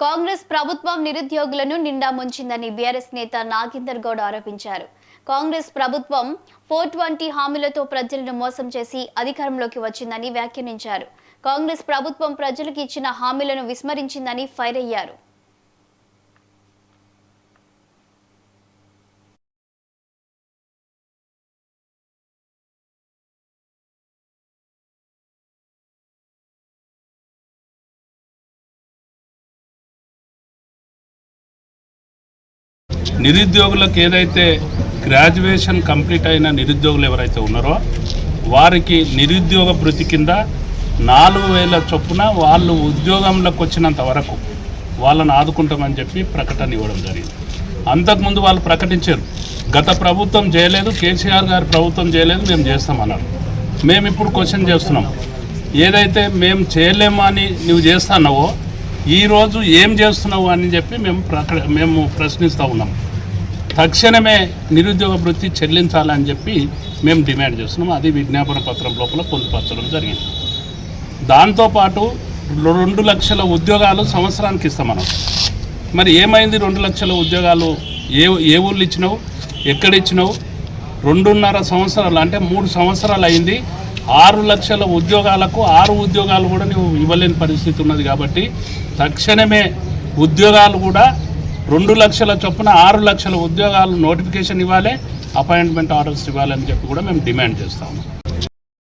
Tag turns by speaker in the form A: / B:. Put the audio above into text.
A: కాంగ్రెస్ ప్రభుత్వం నిరుద్యోగులను నిండా ముంచిందని బీఆర్ఎస్ నేత నాగేందర్ గౌడ్ ఆరోపించారు. కాంగ్రెస్ ప్రభుత్వం 420 హామీలతో ప్రజలను మోసం చేసి అధికారంలోకి వచ్చిందని వ్యాఖ్యానించారు. కాంగ్రెస్ ప్రభుత్వం ప్రజలకు ఇచ్చిన హామీలను విస్మరించిందని ఫైర్ అయ్యారు.
B: నిరుద్యోగులకు ఏదైతే గ్రాడ్యుయేషన్ కంప్లీట్ అయిన నిరుద్యోగులు ఎవరైతే ఉన్నారో వారికి నిరుద్యోగ భృతి కింద 4,000 చొప్పున వాళ్ళు ఉద్యోగంలోకి వచ్చినంత వరకు వాళ్ళని ఆదుకుంటామని చెప్పి ప్రకటన ఇవ్వడం జరిగింది. అంతకుముందు వాళ్ళు ప్రకటించారు, గత ప్రభుత్వం చేయలేదు, కేసీఆర్ గారి ప్రభుత్వం చేయలేదు, మేము చేస్తామన్నారు. మేము ఇప్పుడు క్వశ్చన్ చేస్తున్నాం, ఏదైతే మేము చేయలేమో అని నువ్వు చేస్తున్నావో ఈరోజు ఏం చేస్తున్నావు అని చెప్పి మేము ప్రశ్నిస్తూ ఉన్నాం. తక్షణమే నిరుద్యోగ భృతి చెల్లించాలని చెప్పి మేము డిమాండ్ చేస్తున్నాం. అది విజ్ఞాపన పత్రం లోపల పొందుపరచడం జరిగింది. దాంతోపాటు 2 లక్షల ఉద్యోగాలు సంవత్సరానికి ఇస్తామన్నాం. మరి ఏమైంది? 2 లక్షల ఉద్యోగాలు ఏ ఊళ్ళు ఇచ్చినావు, ఎక్కడ ఇచ్చినావు? 2.5 సంవత్సరాలు అంటే 3 సంవత్సరాలు అయింది. 6 లక్షల ఉద్యోగాలకు 6 ఉద్యోగాలు కూడా నువ్వు ఇవ్వలేని పరిస్థితి ఉన్నది. కాబట్టి తక్షణమే ఉద్యోగాలు కూడా 2 లక్షల చొప్పున 6 లక్షల ఉద్యోగాలు నోటిఫికేషన్ ఇవ్వాలి, అపాయింట్మెంట్ ఆర్డర్స్ ఇవ్వాలని చెప్పి కూడా మేము డిమాండ్ చేస్తాము.